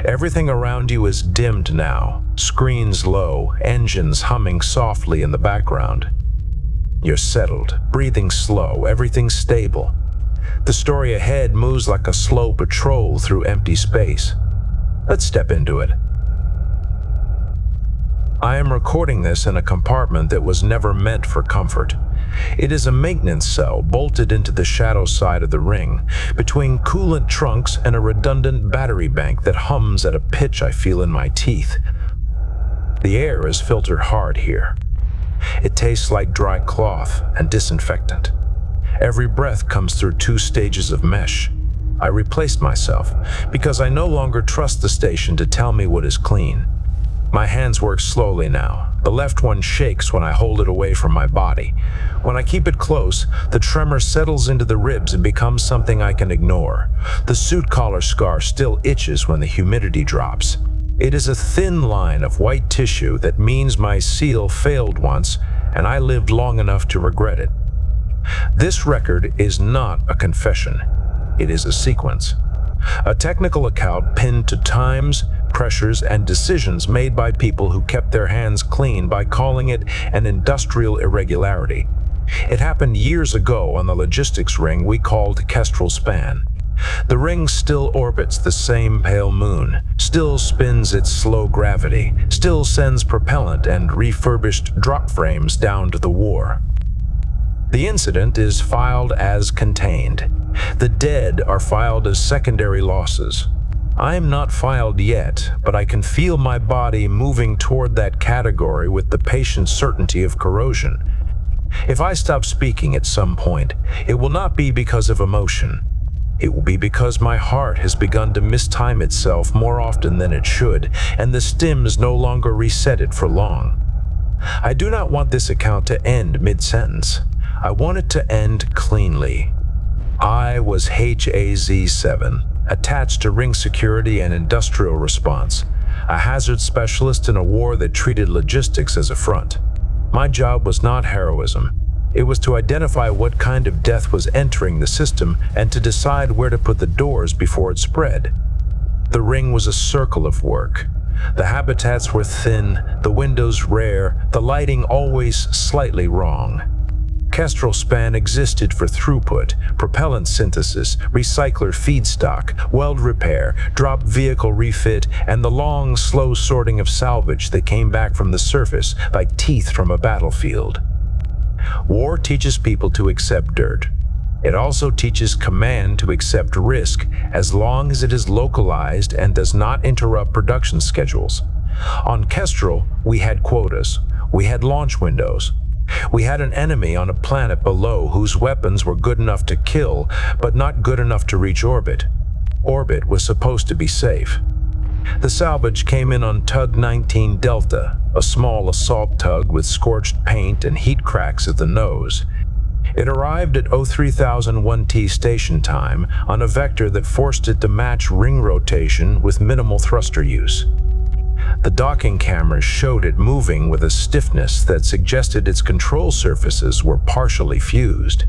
Everything around you is dimmed now, screens low, engines humming softly in the background. You're settled, breathing slow, everything stable. The story ahead moves like a slow patrol through empty space. Let's step into it. I am recording this in a compartment that was never meant for comfort. It is a maintenance cell bolted into the shadow side of the ring, between coolant trunks and a redundant battery bank that hums at a pitch I feel in my teeth. The air is filtered hard here. It tastes like dry cloth and disinfectant. Every breath comes through 2 stages of mesh. I replaced myself because I no longer trust the station to tell me what is clean. My hands work slowly now. The left one shakes when I hold it away from my body. When I keep it close, the tremor settles into the ribs and becomes something I can ignore. The suit collar scar still itches when the humidity drops. It is a thin line of white tissue that means my seal failed once, and I lived long enough to regret it. This record is not a confession. It is a sequence. A technical account pinned to times, pressures, and decisions made by people who kept their hands clean by calling it an industrial irregularity. It happened years ago on the logistics ring we called Kestrel Span. The ring still orbits the same pale moon, still spins its slow gravity, still sends propellant and refurbished drop frames down to the war. The incident is filed as contained. The dead are filed as secondary losses. I am not filed yet, but I can feel my body moving toward that category with the patient certainty of corrosion. If I stop speaking at some point, it will not be because of emotion. It will be because my heart has begun to mistime itself more often than it should, and the stims no longer reset it for long. I do not want this account to end mid-sentence. I want it to end cleanly. I was HAZ-7, attached to ring security and industrial response, a hazard specialist in a war that treated logistics as a front. My job was not heroism. It was to identify what kind of death was entering the system and to decide where to put the doors before it spread. The ring was a circle of work. The habitats were thin, the windows rare, the lighting always slightly wrong. Kestrel Span existed for throughput, propellant synthesis, recycler feedstock, weld repair, drop vehicle refit, and the long, slow sorting of salvage that came back from the surface like teeth from a battlefield. War teaches people to accept dirt. It also teaches command to accept risk as long as it is localized and does not interrupt production schedules. On Kestrel, we had quotas. We had launch windows. We had an enemy on a planet below whose weapons were good enough to kill, but not good enough to reach orbit. Orbit was supposed to be safe. The salvage came in on Tug 19 Delta, a small assault tug with scorched paint and heat cracks at the nose. It arrived at 03,001T station time on a vector that forced it to match ring rotation with minimal thruster use. The docking cameras showed it moving with a stiffness that suggested its control surfaces were partially fused.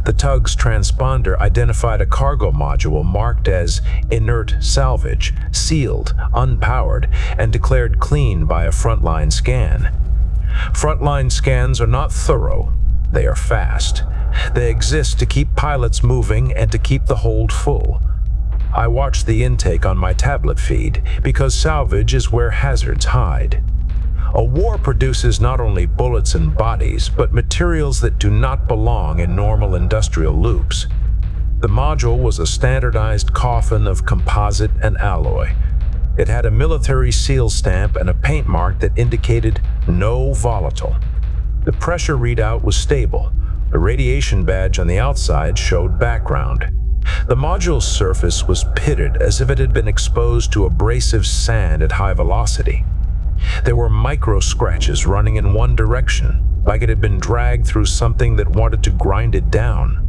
The tug's transponder identified a cargo module marked as inert salvage, sealed, unpowered, and declared clean by a frontline scan. Frontline scans are not thorough, they are fast. They exist to keep pilots moving and to keep the hold full. I watched the intake on my tablet feed because salvage is where hazards hide. A war produces not only bullets and bodies, but materials that do not belong in normal industrial loops. The module was a standardized coffin of composite and alloy. It had a military seal stamp and a paint mark that indicated no volatile. The pressure readout was stable. The radiation badge on the outside showed background. The module's surface was pitted as if it had been exposed to abrasive sand at high velocity. There were micro scratches running in one direction, like it had been dragged through something that wanted to grind it down.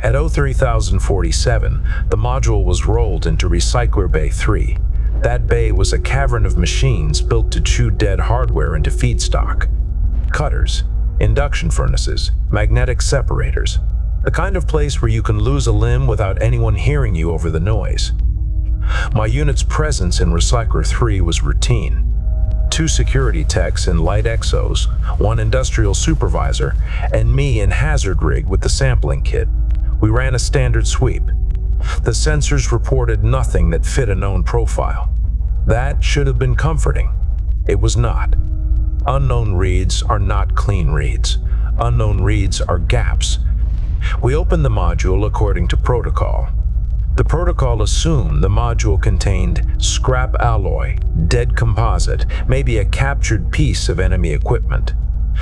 At 03,047, the module was rolled into Recycler Bay 3. That bay was a cavern of machines built to chew dead hardware into feedstock. Cutters, induction furnaces, magnetic separators. The kind of place where you can lose a limb without anyone hearing you over the noise. My unit's presence in Recycler 3 was routine. 2 security techs in light exos, 1 industrial supervisor, and me in hazard rig with the sampling kit. We ran a standard sweep. The sensors reported nothing that fit a known profile. That should have been comforting. It was not. Unknown reads are not clean reads. Unknown reads are gaps. We opened the module according to protocol. The protocol assumed the module contained scrap alloy, dead composite, maybe a captured piece of enemy equipment.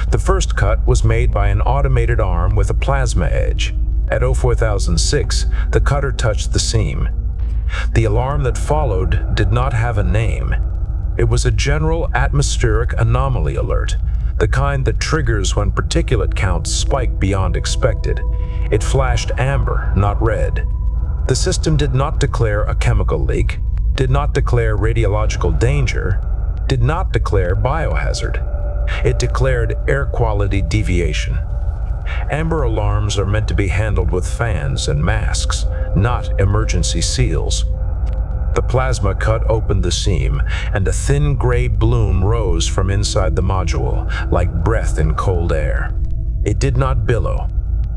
The first cut was made by an automated arm with a plasma edge. At 04006, the cutter touched the seam. The alarm that followed did not have a name. It was a general atmospheric anomaly alert, the kind that triggers when particulate counts spike beyond expected. It flashed amber, not red. The system did not declare a chemical leak, did not declare radiological danger, did not declare biohazard. It declared air quality deviation. Amber alarms are meant to be handled with fans and masks, not emergency seals. The plasma cut opened the seam, and a thin gray bloom rose from inside the module, like breath in cold air. It did not billow.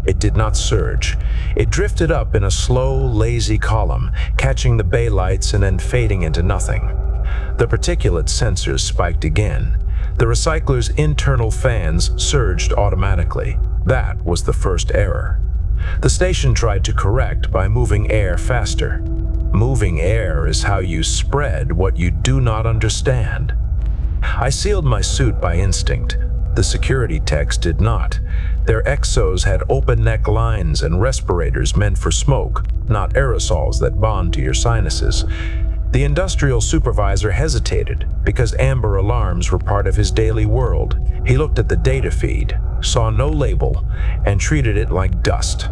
It did not surge. It drifted up in a slow, lazy column, catching the bay lights and then fading into nothing. The particulate sensors spiked again. The recycler's internal fans surged automatically. That was the first error. The station tried to correct by moving air faster. Moving air is how you spread what you do not understand. I sealed my suit by instinct. The security techs did not. Their exos had open neck lines and respirators meant for smoke, not aerosols that bond to your sinuses. The industrial supervisor hesitated because amber alarms were part of his daily world. He looked at the data feed, saw no label, and treated it like dust.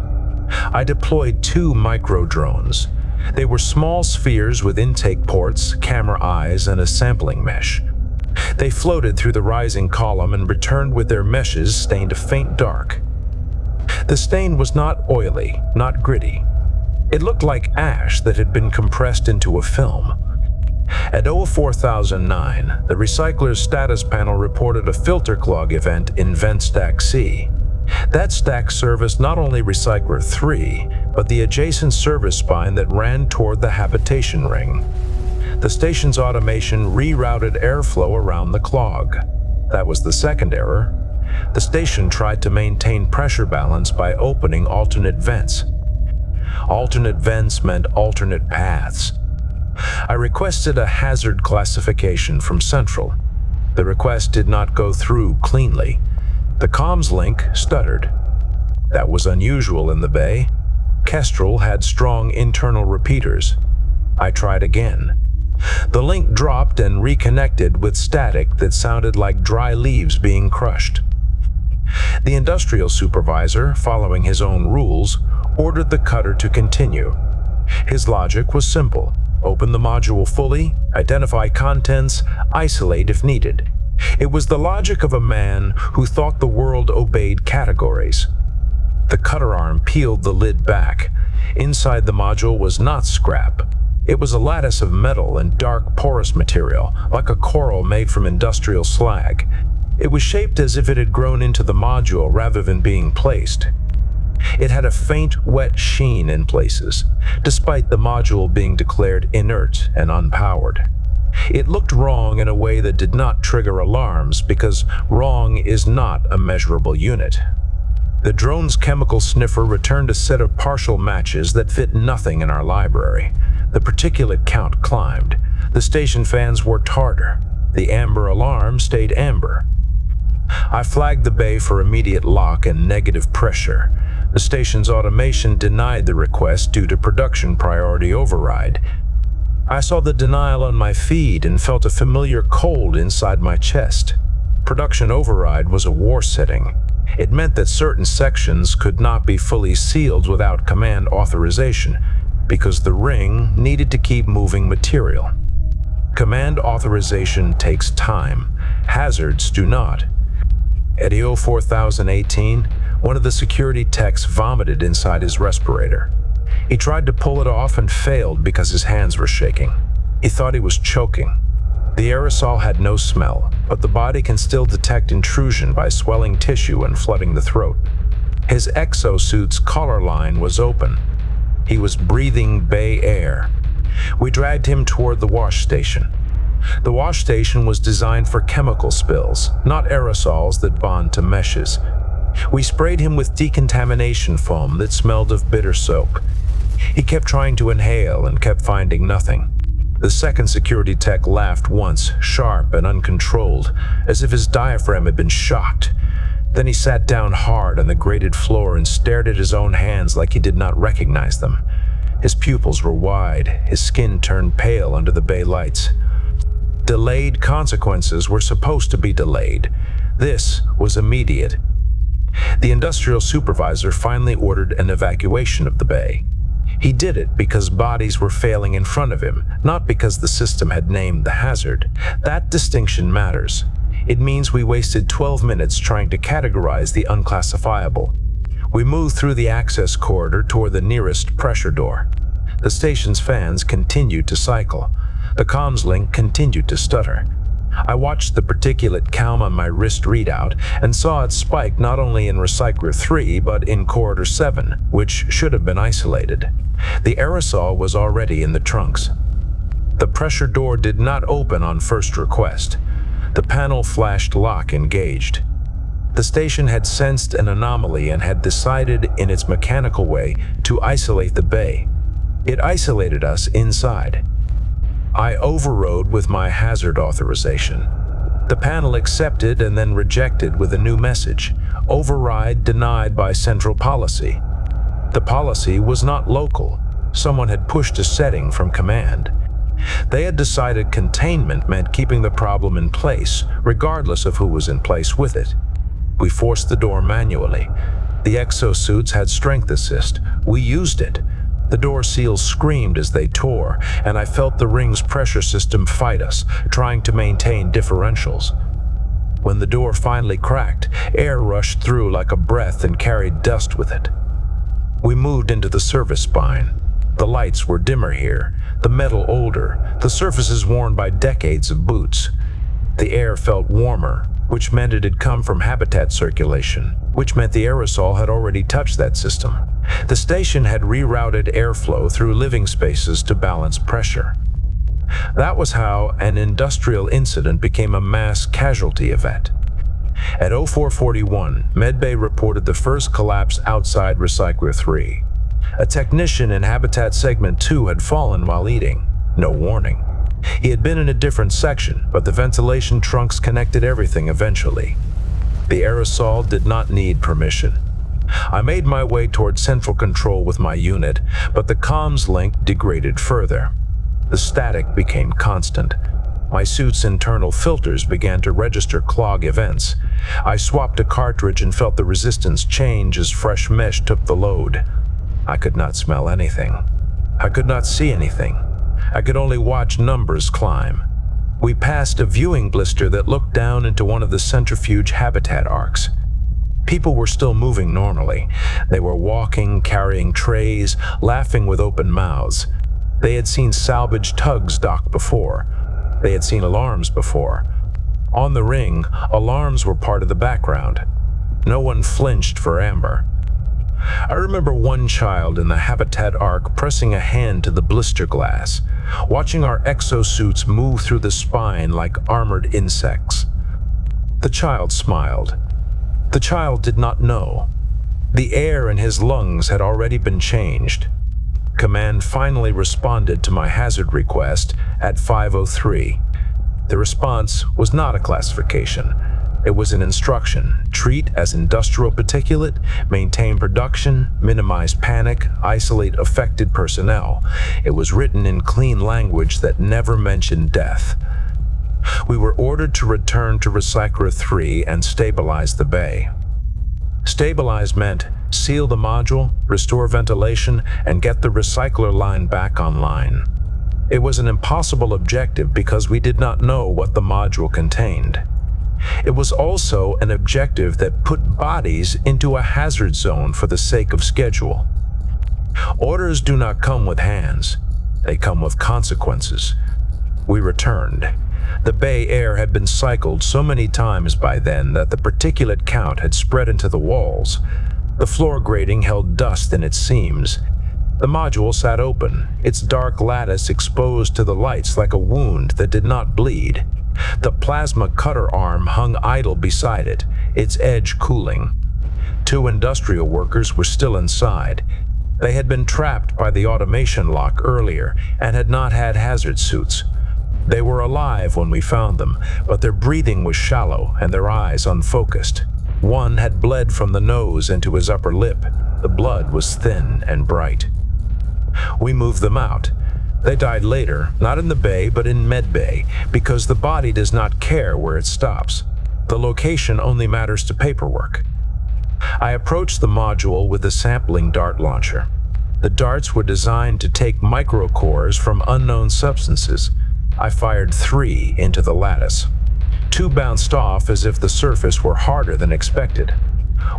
I deployed 2 micro drones. They were small spheres with intake ports, camera eyes, and a sampling mesh. They floated through the rising column and returned with their meshes stained a faint dark. The stain was not oily, not gritty. It looked like ash that had been compressed into a film. At 04009, the recycler's status panel reported a filter clog event in vent stack C. That stack serviced not only Recycler 3, but the adjacent service spine that ran toward the habitation ring. The station's automation rerouted airflow around the clog. That was the second error. The station tried to maintain pressure balance by opening alternate vents. Alternate vents meant alternate paths. I requested a hazard classification from Central. The request did not go through cleanly. The comms link stuttered. That was unusual in the bay. Kestrel had strong internal repeaters. I tried again. The link dropped and reconnected with static that sounded like dry leaves being crushed. The industrial supervisor, following his own rules, ordered the cutter to continue. His logic was simple. Open the module fully, identify contents, isolate if needed. It was the logic of a man who thought the world obeyed categories. The cutter arm peeled the lid back. Inside the module was not scrap. It was a lattice of metal and dark porous material, like a coral made from industrial slag. It was shaped as if it had grown into the module rather than being placed. It had a faint, wet sheen in places, despite the module being declared inert and unpowered. It looked wrong in a way that did not trigger alarms because wrong is not a measurable unit. The drone's chemical sniffer returned a set of partial matches that fit nothing in our library. The particulate count climbed. The station fans worked harder. The amber alarm stayed amber. I flagged the bay for immediate lock and negative pressure. The station's automation denied the request due to production priority override. I saw the denial on my feed and felt a familiar cold inside my chest. Production override was a war setting. It meant that certain sections could not be fully sealed without command authorization, because the ring needed to keep moving material. Command authorization takes time. Hazards do not. At EO 4018, one of the security techs vomited inside his respirator. He tried to pull it off and failed because his hands were shaking. He thought he was choking. The aerosol had no smell, but the body can still detect intrusion by swelling tissue and flooding the throat. His exosuit's collar line was open. He was breathing bay air. We dragged him toward the wash station. The wash station was designed for chemical spills, not aerosols that bond to meshes. We sprayed him with decontamination foam that smelled of bitter soap. He kept trying to inhale and kept finding nothing. The second security tech laughed once, sharp and uncontrolled, as if his diaphragm had been shocked. Then he sat down hard on the grated floor and stared at his own hands like he did not recognize them. His pupils were wide, his skin turned pale under the bay lights. Delayed consequences were supposed to be delayed. This was immediate. The industrial supervisor finally ordered an evacuation of the bay. He did it because bodies were failing in front of him, not because the system had named the hazard. That distinction matters. It means we wasted 12 minutes trying to categorize the unclassifiable. We moved through the access corridor toward the nearest pressure door. The station's fans continued to cycle. The comms link continued to stutter. I watched the particulate count on my wrist readout and saw it spike not only in Recycler 3 but in Corridor 7, which should have been isolated. The aerosol was already in the trunks. The pressure door did not open on first request. The panel flashed lock engaged. The station had sensed an anomaly and had decided in its mechanical way to isolate the bay. It isolated us inside. I overrode with my hazard authorization. The panel accepted and then rejected with a new message: override denied by central policy. The policy was not local. Someone had pushed a setting from command. They had decided containment meant keeping the problem in place, regardless of who was in place with it. We forced the door manually. The exosuits had strength assist. We used it. The door seals screamed as they tore, and I felt the ring's pressure system fight us, trying to maintain differentials. When the door finally cracked, air rushed through like a breath and carried dust with it. We moved into the service spine. The lights were dimmer here, the metal older, the surfaces worn by decades of boots. The air felt warmer, which meant it had come from habitat circulation, which meant the aerosol had already touched that system. The station had rerouted airflow through living spaces to balance pressure. That was how an industrial incident became a mass casualty event. At 0441, Medbay reported the first collapse outside Recycler 3. A technician in Habitat Segment 2 had fallen while eating. No warning. He had been in a different section, but the ventilation trunks connected everything eventually. The aerosol did not need permission. I made my way toward central control with my unit, but the comms link degraded further. The static became constant. My suit's internal filters began to register clog events. I swapped a cartridge and felt the resistance change as fresh mesh took the load. I could not smell anything. I could not see anything. I could only watch numbers climb. We passed a viewing blister that looked down into one of the centrifuge habitat arcs. People were still moving normally. They were walking, carrying trays, laughing with open mouths. They had seen salvage tugs dock before. They had seen alarms before. On the ring, alarms were part of the background. No one flinched for amber. I remember one child in the habitat arc pressing a hand to the blister glass, watching our exosuits move through the spine like armored insects. The child smiled. The child did not know. The air in his lungs had already been changed. Command finally responded to my hazard request at 5:03. The response was not a classification. It was an instruction: treat as industrial particulate, maintain production, minimize panic, isolate affected personnel. It was written in clean language that never mentioned death. We were ordered to return to Recycler 3 and stabilize the bay. Stabilize meant seal the module, restore ventilation, and get the recycler line back online. It was an impossible objective because we did not know what the module contained. It was also an objective that put bodies into a hazard zone for the sake of schedule. Orders do not come with hands. They come with consequences. We returned. The bay air had been cycled so many times by then that the particulate count had spread into the walls. The floor grating held dust in its seams. The module sat open, its dark lattice exposed to the lights like a wound that did not bleed. The plasma cutter arm hung idle beside it, its edge cooling. 2 industrial workers were still inside. They had been trapped by the automation lock earlier and had not had hazard suits. They were alive when we found them, but their breathing was shallow and their eyes unfocused. One had bled from the nose into his upper lip. The blood was thin and bright. We moved them out. They died later, not in the bay, but in Med Bay, because the body does not care where it stops. The location only matters to paperwork. I approached the module with a sampling dart launcher. The darts were designed to take microcores from unknown substances. I fired 3 into the lattice. 2 bounced off as if the surface were harder than expected.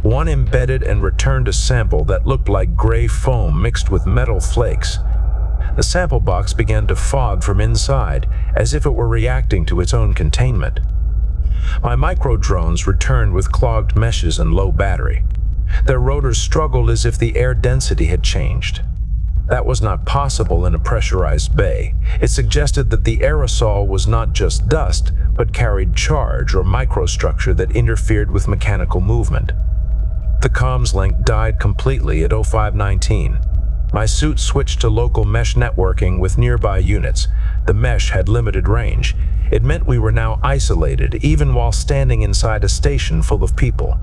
1 embedded and returned a sample that looked like gray foam mixed with metal flakes. The sample box began to fog from inside, as if it were reacting to its own containment. My micro-drones returned with clogged meshes and low battery. Their rotors struggled as if the air density had changed. That was not possible in a pressurized bay. It suggested that the aerosol was not just dust, but carried charge or microstructure that interfered with mechanical movement. The comms link died completely at 0519. My suit switched to local mesh networking with nearby units. The mesh had limited range. It meant we were now isolated, even while standing inside a station full of people.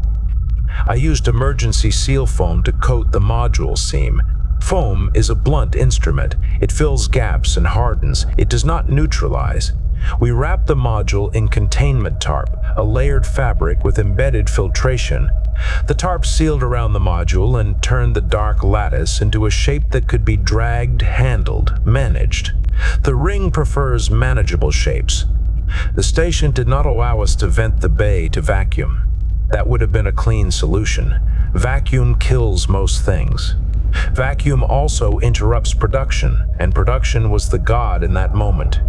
I used emergency seal foam to coat the module seam. Foam is a blunt instrument. It fills gaps and hardens. It does not neutralize. We wrapped the module in containment tarp, a layered fabric with embedded filtration. The tarp sealed around the module and turned the dark lattice into a shape that could be dragged, handled, managed. The ring prefers manageable shapes. The station did not allow us to vent the bay to vacuum. That would have been a clean solution. Vacuum kills most things. Vacuum also interrupts production, and production was the god in that moment.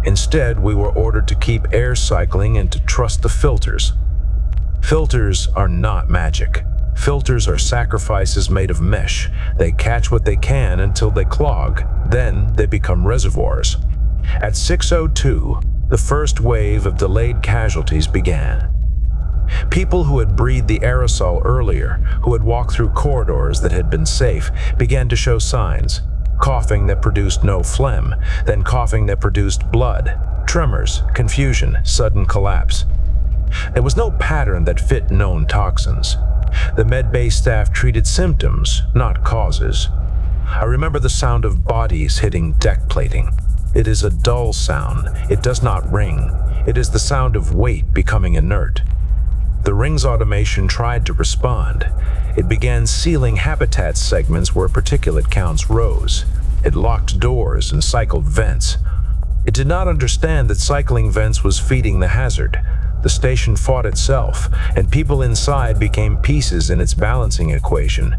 Instead, we were ordered to keep air cycling and to trust the filters. Filters are not magic. Filters are sacrifices made of mesh. They catch what they can until they clog. Then they become reservoirs. At 6:02, the first wave of delayed casualties began. People who had breathed the aerosol earlier, who had walked through corridors that had been safe, began to show signs. Coughing that produced no phlegm, then coughing that produced blood, tremors, confusion, sudden collapse. There was no pattern that fit known toxins. The medbay staff treated symptoms, not causes. I remember the sound of bodies hitting deck plating. It is a dull sound. It does not ring. It is the sound of weight becoming inert. The ring's automation tried to respond. It began sealing habitat segments where particulate counts rose. It locked doors and cycled vents. It did not understand that cycling vents was feeding the hazard. The station fought itself, and people inside became pieces in its balancing equation.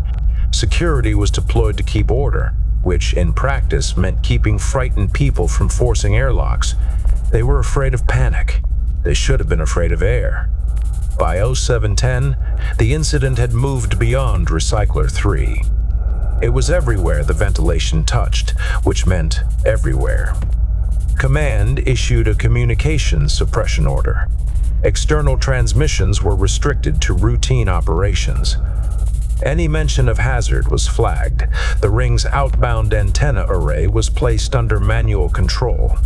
Security was deployed to keep order, which in practice meant keeping frightened people from forcing airlocks. They were afraid of panic. They should have been afraid of air. By 0710, the incident had moved beyond Recycler 3. It was everywhere the ventilation touched, which meant everywhere. Command issued a communications suppression order. External transmissions were restricted to routine operations. Any mention of hazard was flagged. The ring's outbound antenna array was placed under manual control.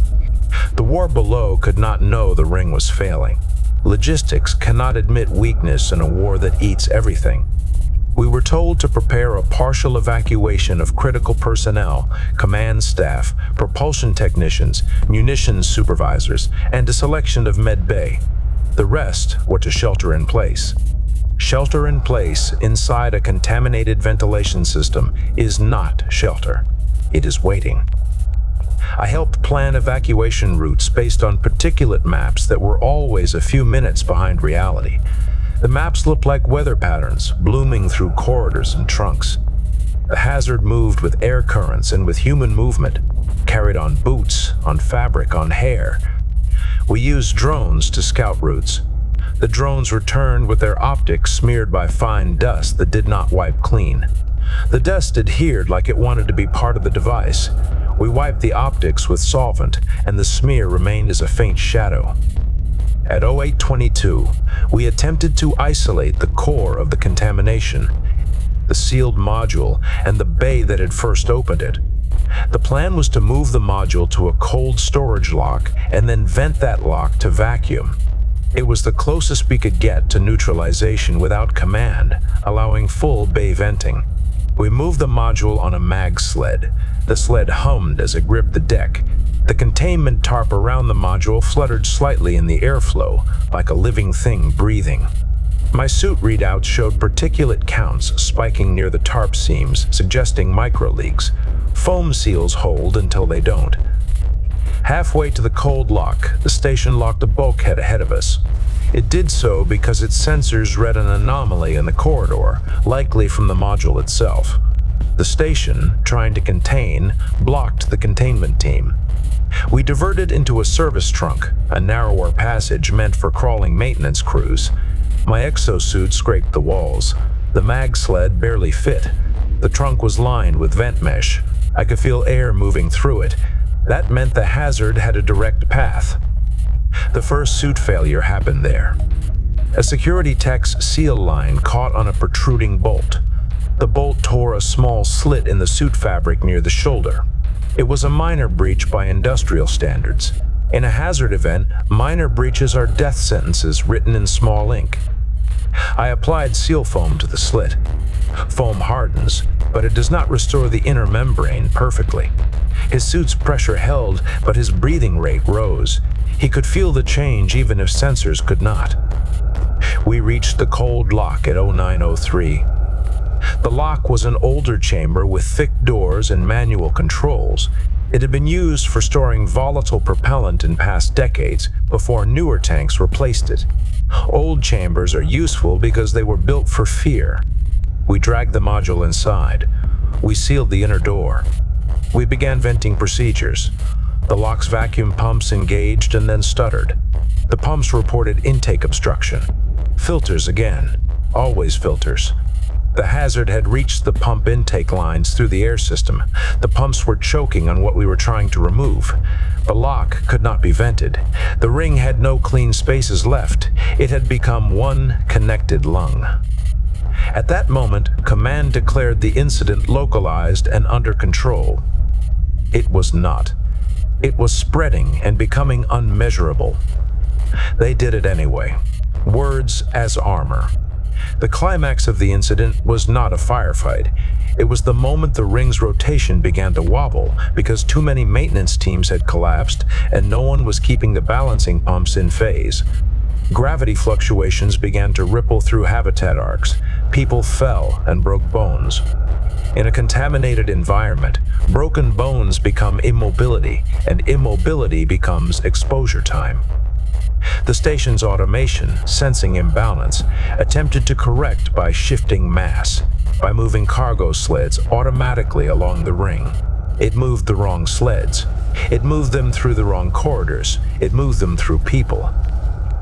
The war below could not know the ring was failing. Logistics cannot admit weakness in a war that eats everything. We were told to prepare a partial evacuation of critical personnel, command staff, propulsion technicians, munitions supervisors, and a selection of med bay. The rest were to shelter in place. Shelter in place inside a contaminated ventilation system is not shelter. It is waiting. I helped plan evacuation routes based on particulate maps that were always a few minutes behind reality. The maps looked like weather patterns, blooming through corridors and trunks. The hazard moved with air currents and with human movement, carried on boots, on fabric, on hair. We used drones to scout routes. The drones returned with their optics smeared by fine dust that did not wipe clean. The dust adhered like it wanted to be part of the device. We wiped the optics with solvent, and the smear remained as a faint shadow. At 0822, we attempted to isolate the core of the contamination, the sealed module, and the bay that had first opened it. The plan was to move the module to a cold storage lock and then vent that lock to vacuum. It was the closest we could get to neutralization without command, allowing full bay venting. We moved the module on a mag sled. The sled hummed as it gripped the deck. The containment tarp around the module fluttered slightly in the airflow, like a living thing breathing. My suit readouts showed particulate counts spiking near the tarp seams, suggesting microleaks. Foam seals hold until they don't. Halfway to the cold lock, the station locked a bulkhead ahead of us. It did so because its sensors read an anomaly in the corridor, likely from the module itself. The station, trying to contain, blocked the containment team. We diverted into a service trunk, a narrower passage meant for crawling maintenance crews. My exosuit scraped the walls. The mag sled barely fit. The trunk was lined with vent mesh. I could feel air moving through it. That meant the hazard had a direct path. The first suit failure happened there. A security tech's seal line caught on a protruding bolt. The bolt tore a small slit in the suit fabric near the shoulder. It was a minor breach by industrial standards. In a hazard event, minor breaches are death sentences written in small ink. I applied seal foam to the slit. Foam hardens, but it does not restore the inner membrane perfectly. His suit's pressure held, but his breathing rate rose. He could feel the change even if sensors could not. We reached the cold lock at 0903. The lock was an older chamber with thick doors and manual controls. It had been used for storing volatile propellant in past decades before newer tanks replaced it. Old chambers are useful because they were built for fear. We dragged the module inside. We sealed the inner door. We began venting procedures. The lock's vacuum pumps engaged and then stuttered. The pumps reported intake obstruction. Filters again. Always filters. The hazard had reached the pump intake lines through the air system. The pumps were choking on what we were trying to remove. The lock could not be vented. The ring had no clean spaces left. It had become one connected lung. At that moment, command declared the incident localized and under control. It was not. It was spreading and becoming unmeasurable. They did it anyway. Words as armor. The climax of the incident was not a firefight. It was the moment the ring's rotation began to wobble because too many maintenance teams had collapsed and no one was keeping the balancing pumps in phase. Gravity fluctuations began to ripple through habitat arcs. People fell and broke bones. In a contaminated environment, broken bones become immobility, and immobility becomes exposure time. The station's automation, sensing imbalance, attempted to correct by shifting mass, by moving cargo sleds automatically along the ring. It moved the wrong sleds. It moved them through the wrong corridors. It moved them through people.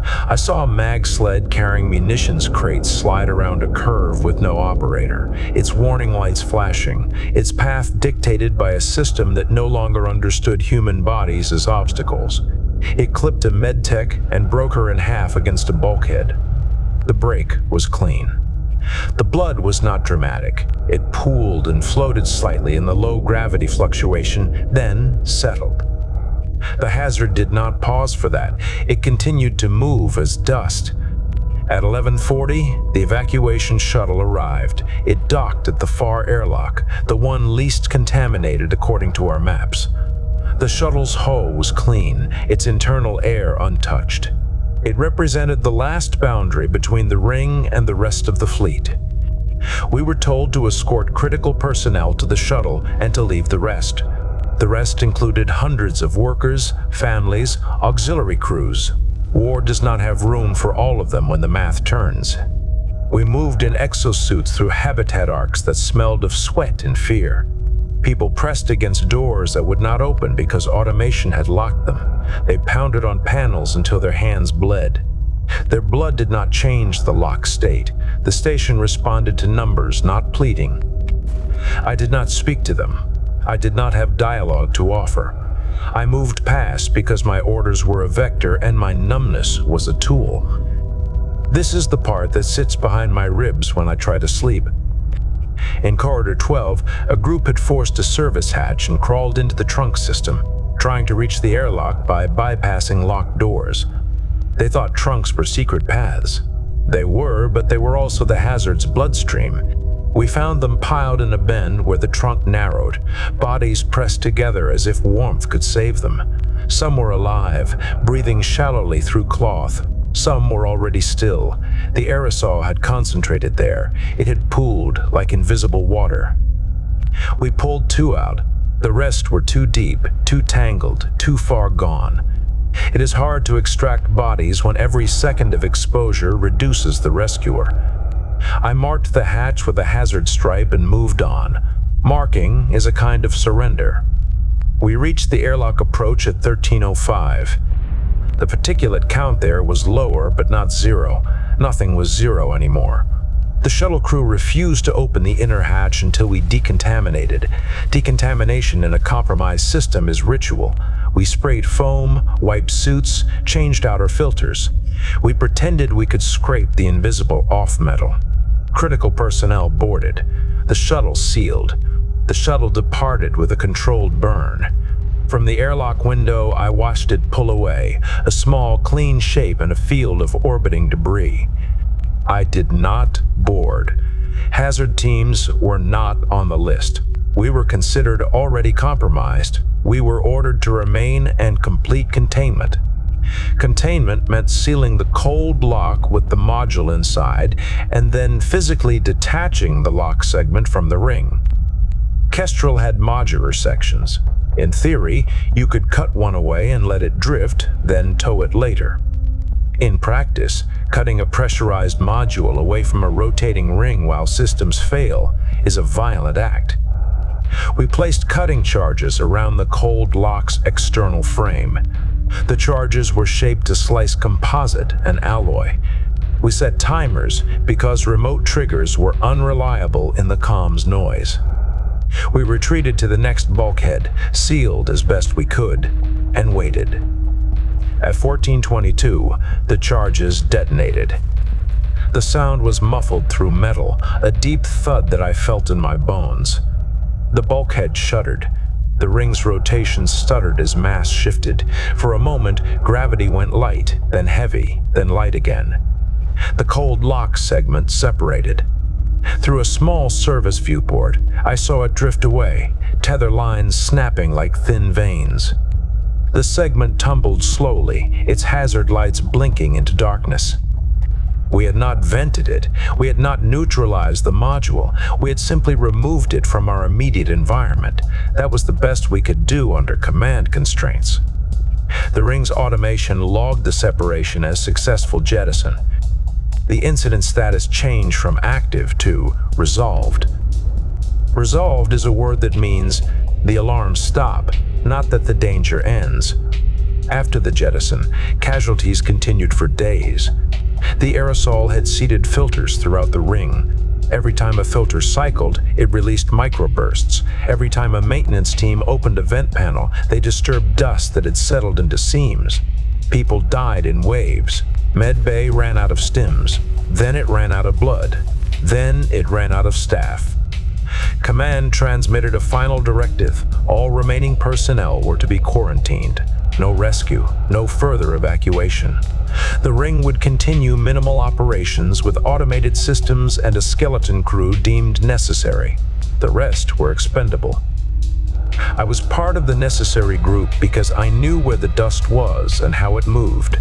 I saw a mag sled carrying munitions crates slide around a curve with no operator, its warning lights flashing, its path dictated by a system that no longer understood human bodies as obstacles. It clipped a medtech and broke her in half against a bulkhead. The break was clean. The blood was not dramatic. It pooled and floated slightly in the low gravity fluctuation, then settled. The hazard did not pause for that. It continued to move as dust. At 11:40, the evacuation shuttle arrived. It docked at the far airlock, the one least contaminated according to our maps. The shuttle's hull was clean, its internal air untouched. It represented the last boundary between the ring and the rest of the fleet. We were told to escort critical personnel to the shuttle and to leave the rest. The rest included hundreds of workers, families, auxiliary crews. War does not have room for all of them when the math turns. We moved in exosuits through habitat arcs that smelled of sweat and fear. People pressed against doors that would not open because automation had locked them. They pounded on panels until their hands bled. Their blood did not change the locked state. The station responded to numbers, not pleading. I did not speak to them. I did not have dialogue to offer. I moved past because my orders were a vector and my numbness was a tool. This is the part that sits behind my ribs when I try to sleep. In Corridor 12, a group had forced a service hatch and crawled into the trunk system, trying to reach the airlock by bypassing locked doors. They thought trunks were secret paths. They were, but they were also the hazard's bloodstream. We found them piled in a bend where the trunk narrowed, bodies pressed together as if warmth could save them. Some were alive, breathing shallowly through cloth. Some were already still. The aerosol had concentrated there. It had pooled like invisible water. We pulled 2 out. The rest were too deep, too tangled, too far gone. It is hard to extract bodies when every second of exposure reduces the rescuer. I marked the hatch with a hazard stripe and moved on. Marking is a kind of surrender. We reached the airlock approach at 13:05. The particulate count there was lower, but not zero. Nothing was zero anymore. The shuttle crew refused to open the inner hatch until we decontaminated. Decontamination in a compromised system is ritual. We sprayed foam, wiped suits, changed outer filters. We pretended we could scrape the invisible off-metal. Critical personnel boarded. The shuttle sealed. The shuttle departed with a controlled burn. From the airlock window, I watched it pull away, a small, clean shape in a field of orbiting debris. I did not board. Hazard teams were not on the list. We were considered already compromised. We were ordered to remain and complete containment. Containment meant sealing the cold lock with the module inside and then physically detaching the lock segment from the ring. Kestrel had modular sections. In theory, you could cut one away and let it drift, then tow it later. In practice, cutting a pressurized module away from a rotating ring while systems fail is a violent act. We placed cutting charges around the cold lock's external frame. The charges were shaped to slice composite and alloy. We set timers because remote triggers were unreliable in the comms noise. We retreated to the next bulkhead, sealed as best we could, and waited. At 14:22, the charges detonated. The sound was muffled through metal, a deep thud that I felt in my bones. The bulkhead shuddered. The ring's rotation stuttered as mass shifted. For a moment, gravity went light, then heavy, then light again. The cold lock segment separated. Through a small service viewport, I saw it drift away, tether lines snapping like thin veins. The segment tumbled slowly, its hazard lights blinking into darkness. We had not vented it. We had not neutralized the module. We had simply removed it from our immediate environment. That was the best we could do under command constraints. The ring's automation logged the separation as successful jettison. The incident status changed from active to resolved. Resolved is a word that means the alarms stop, not that the danger ends. After the jettison, casualties continued for days. The aerosol had seeded filters throughout the ring. Every time a filter cycled, it released microbursts. Every time a maintenance team opened a vent panel, they disturbed dust that had settled into seams. People died in waves. Medbay ran out of stims. Then it ran out of blood. Then it ran out of staff. Command transmitted a final directive. All remaining personnel were to be quarantined. No rescue, no further evacuation. The ring would continue minimal operations with automated systems and a skeleton crew deemed necessary. The rest were expendable. I was part of the necessary group because I knew where the dust was and how it moved.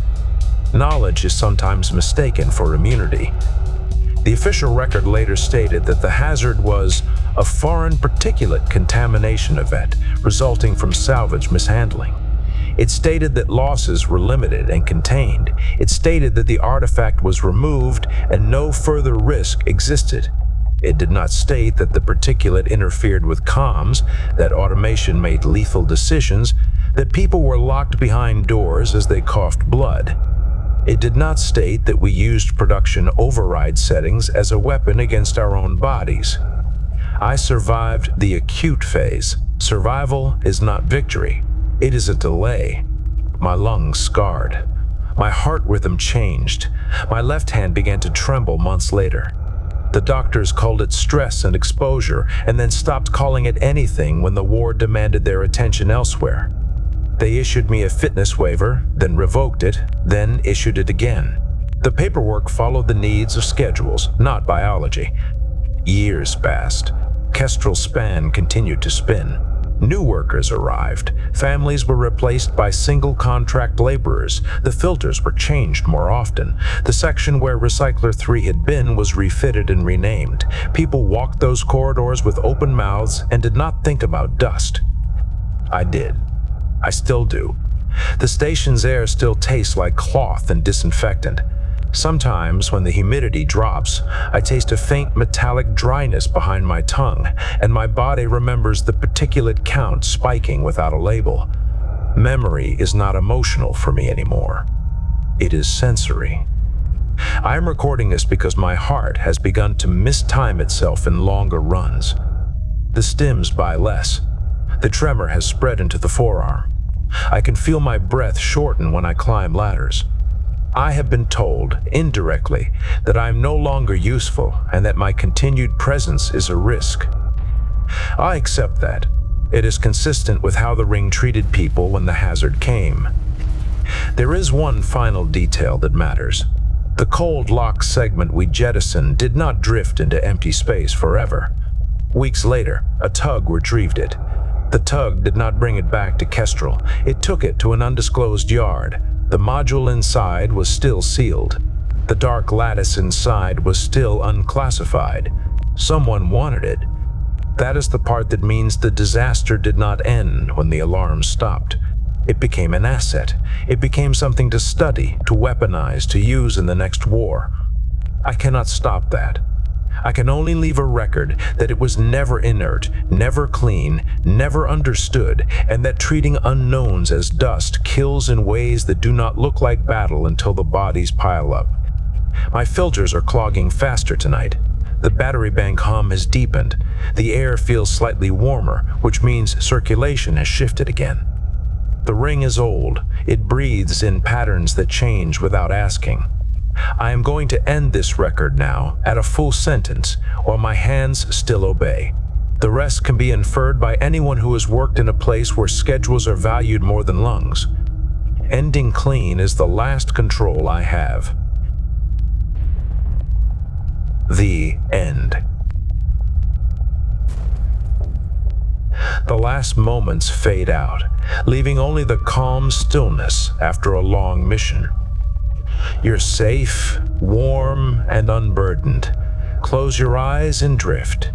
Knowledge is sometimes mistaken for immunity. The official record later stated that the hazard was a foreign particulate contamination event resulting from salvage mishandling. It stated that losses were limited and contained. It stated that the artifact was removed and no further risk existed. It did not state that the particulate interfered with comms, that automation made lethal decisions, that people were locked behind doors as they coughed blood. It did not state that we used production override settings as a weapon against our own bodies. I survived the acute phase. Survival is not victory. It is a delay. My lungs scarred. My heart rhythm changed. My left hand began to tremble months later. The doctors called it stress and exposure, and then stopped calling it anything when the war demanded their attention elsewhere. They issued me a fitness waiver, then revoked it, then issued it again. The paperwork followed the needs of schedules, not biology. Years passed. Kestrel's span continued to spin. New workers arrived. Families were replaced by single contract laborers. The filters were changed more often. The section where Recycler 3 had been was refitted and renamed. People walked those corridors with open mouths and did not think about dust. I did. I still do. The station's air still tastes like cloth and disinfectant. Sometimes, when the humidity drops, I taste a faint metallic dryness behind my tongue, and my body remembers the particulate count spiking without a label. Memory is not emotional for me anymore. It is sensory. I am recording this because my heart has begun to mistime itself in longer runs. The stims buy less. The tremor has spread into the forearm. I can feel my breath shorten when I climb ladders. I have been told, indirectly, that I am no longer useful and that my continued presence is a risk. I accept that. It is consistent with how the ring treated people when the hazard came. There is one final detail that matters. The cold lock segment we jettisoned did not drift into empty space forever. Weeks later, a tug retrieved it. The tug did not bring it back to Kestrel. It took it to an undisclosed yard. The module inside was still sealed. The dark lattice inside was still unclassified. Someone wanted it. That is the part that means the disaster did not end when the alarm stopped. It became an asset. It became something to study, to weaponize, to use in the next war. I cannot stop that. I can only leave a record that it was never inert, never clean, never understood, and that treating unknowns as dust kills in ways that do not look like battle until the bodies pile up. My filters are clogging faster tonight. The battery bank hum has deepened. The air feels slightly warmer, which means circulation has shifted again. The ring is old. It breathes in patterns that change without asking. I am going to end this record now at a full sentence, while my hands still obey. The rest can be inferred by anyone who has worked in a place where schedules are valued more than lungs. Ending clean is the last control I have. The end. The last moments fade out, leaving only the calm stillness after a long mission. You're safe, warm, and unburdened. Close your eyes and drift.